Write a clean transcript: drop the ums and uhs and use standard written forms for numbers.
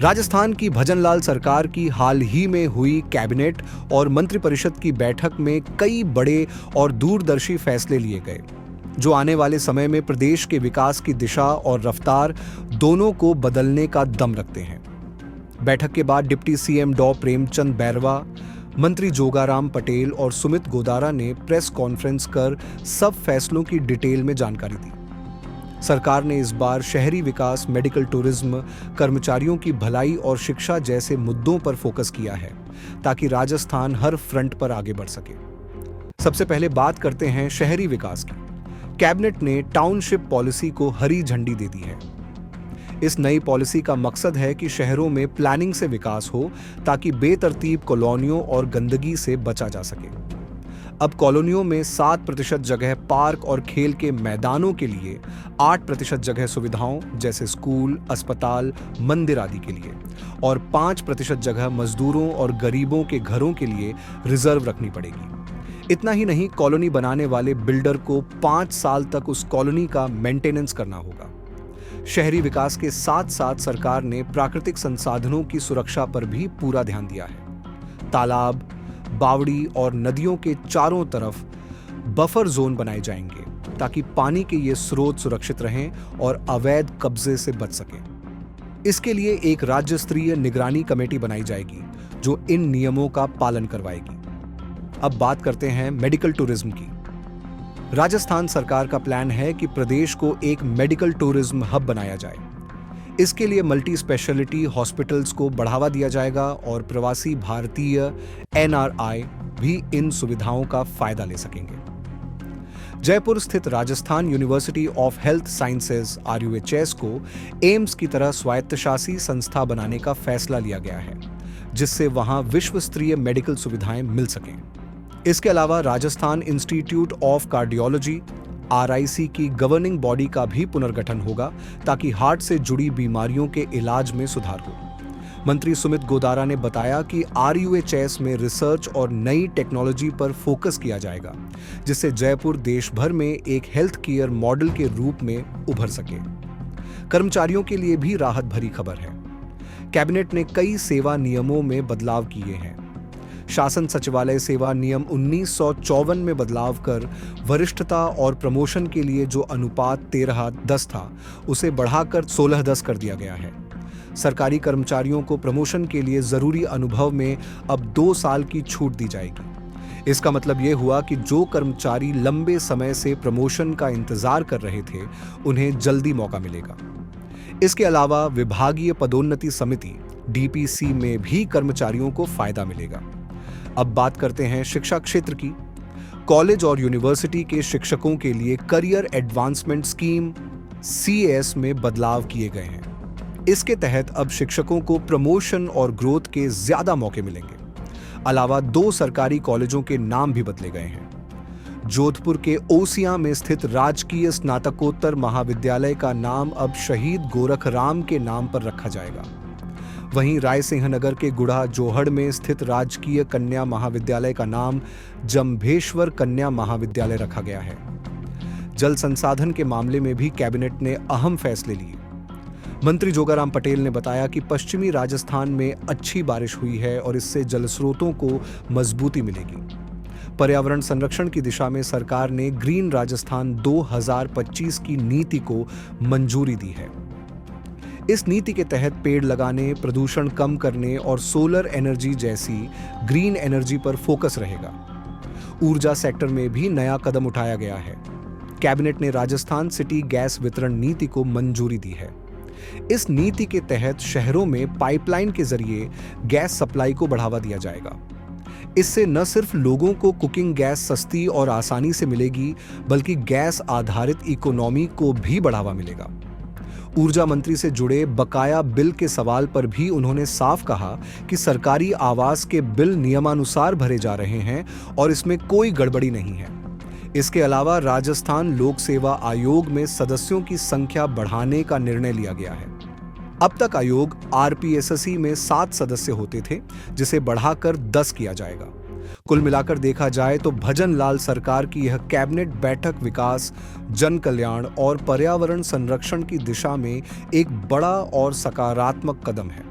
राजस्थान की भजनलाल सरकार की हाल ही में हुई कैबिनेट और मंत्रिपरिषद की बैठक में कई बड़े और दूरदर्शी फैसले लिए गए, जो आने वाले समय में प्रदेश के विकास की दिशा और रफ्तार दोनों को बदलने का दम रखते हैं। बैठक के बाद डिप्टी सीएम डॉ प्रेमचंद बैरवा, मंत्री जोगाराम पटेल और सुमित गोदारा ने प्रेस कॉन्फ्रेंस कर सब फैसलों की डिटेल में जानकारी दी। सरकार ने इस बार शहरी विकास, मेडिकल टूरिज्म, कर्मचारियों की भलाई और शिक्षा जैसे मुद्दों पर फोकस किया है, ताकि राजस्थान हर फ्रंट पर आगे बढ़ सके। सबसे पहले बात करते हैं शहरी विकास की। कैबिनेट ने टाउनशिप पॉलिसी को हरी झंडी दे दी है। इस नई पॉलिसी का मकसद है कि शहरों में प्लानिंग से विकास हो, ताकि बेतरतीब कॉलोनियों और गंदगी से बचा जा सके। अब कॉलोनियों में 7% जगह पार्क और खेल के मैदानों के लिए, 8% जगह सुविधाओं जैसे स्कूल, अस्पताल, मंदिर आदि के लिए और 5% जगह मजदूरों और गरीबों के घरों के लिए रिजर्व रखनी पड़ेगी। इतना ही नहीं, कॉलोनी बनाने वाले बिल्डर को 5 साल तक उस कॉलोनी का मेंटेनेंस करना होगा। शहरी विकास के साथ साथ सरकार ने प्राकृतिक संसाधनों की सुरक्षा पर भी पूरा ध्यान दिया है। तालाब, बावड़ी और नदियों के चारों तरफ बफर जोन बनाए जाएंगे, ताकि पानी के ये स्रोत सुरक्षित रहें और अवैध कब्जे से बच सकें। इसके लिए एक राज्य स्तरीय निगरानी कमेटी बनाई जाएगी, जो इन नियमों का पालन करवाएगी। अब बात करते हैं मेडिकल टूरिज्म की। राजस्थान सरकार का प्लान है कि प्रदेश को एक मेडिकल टूरिज्म हब बनाया जाए। इसके लिए मल्टी स्पेशलिटी हॉस्पिटल्स को बढ़ावा दिया जाएगा और प्रवासी भारतीय एनआरआई भी इन सुविधाओं का फायदा ले सकेंगे। जयपुर स्थित Rajasthan university of health sciences RUHS को एम्स की तरह स्वायत्तशासी संस्था बनाने का फैसला लिया गया है, जिससे वहां विश्व स्तरीय मेडिकल सुविधाएं मिल सकें। इसके अलावा Rajasthan institute of cardiology RIC की गवर्निंग बॉडी का भी पुनर्गठन होगा, ताकि हार्ट से जुड़ी बीमारियों के इलाज में सुधार हो। मंत्री सुमित गोदारा ने बताया कि RUHS में रिसर्च और नई टेक्नोलॉजी पर फोकस किया जाएगा, जिससे जयपुर देश भर में एक हेल्थ केयर मॉडल के रूप में उभर सके। कर्मचारियों के लिए भी राहत भरी खबर है। कैबिनेट ने कई सेवा नियमों में बदलाव किए हैं। शासन सचिवालय सेवा नियम 1954 में बदलाव कर वरिष्ठता और प्रमोशन के लिए जो अनुपात 13:10 था, उसे बढ़ाकर 16:10 कर दिया गया है। सरकारी कर्मचारियों को प्रमोशन के लिए जरूरी अनुभव में अब 2 साल की छूट दी जाएगी। इसका मतलब यह हुआ कि जो कर्मचारी लंबे समय से प्रमोशन का इंतजार कर रहे थे, उन्हें जल्दी मौका मिलेगा। इसके अलावा विभागीय पदोन्नति समिति DPC में भी कर्मचारियों को फायदा मिलेगा। अब बात करते हैं शिक्षा क्षेत्र की। कॉलेज और यूनिवर्सिटी के शिक्षकों के लिए करियर एडवांसमेंट स्कीम CAS में बदलाव किए गए हैं। इसके तहत अब शिक्षकों को प्रमोशन और ग्रोथ के ज्यादा मौके मिलेंगे। अलावा 2 सरकारी कॉलेजों के नाम भी बदले गए हैं। जोधपुर के ओसियां में स्थित राजकीय स्नातकोत्तर महाविद्यालय का नाम अब शहीद गोरखराम के नाम पर रखा जाएगा। वहीं रायसिंहनगर के गुढ़ा जोहड़ में स्थित राजकीय कन्या महाविद्यालय का नाम जंभेश्वर कन्या महाविद्यालय रखा गया है। जल संसाधन के मामले में भी कैबिनेट ने अहम फैसले लिए। मंत्री जोगाराम पटेल ने बताया कि पश्चिमी राजस्थान में अच्छी बारिश हुई है और इससे जल स्रोतों को मजबूती मिलेगी। पर्यावरण संरक्षण की दिशा में सरकार ने ग्रीन राजस्थान 2025 की नीति को मंजूरी दी है। इस नीति के तहत पेड़ लगाने, प्रदूषण कम करने और सोलर एनर्जी जैसी ग्रीन एनर्जी पर फोकस रहेगा। ऊर्जा सेक्टर में भी नया कदम उठाया गया है। कैबिनेट ने राजस्थान सिटी गैस वितरण नीति को मंजूरी दी है। इस नीति के तहत शहरों में पाइपलाइन के जरिए गैस सप्लाई को बढ़ावा दिया जाएगा। इससे न सिर्फ लोगों को कुकिंग गैस सस्ती और आसानी से मिलेगी, बल्कि गैस आधारित इकोनॉमी को भी बढ़ावा मिलेगा। ऊर्जा मंत्री से जुड़े बकाया बिल के सवाल पर भी उन्होंने साफ कहा कि सरकारी आवास के बिल नियमानुसार भरे जा रहे हैं और इसमें कोई गड़बड़ी नहीं है। इसके अलावा राजस्थान लोक सेवा आयोग में सदस्यों की संख्या बढ़ाने का निर्णय लिया गया है। अब तक आयोग RPSSE में 7 सदस्य होते थे, जिसे बढ़ाकर 10 किया जाएगा। कुल मिलाकर देखा जाए तो भजनलाल सरकार की यह कैबिनेट बैठक विकास, जन कल्याण और पर्यावरण संरक्षण की दिशा में एक बड़ा और सकारात्मक कदम है।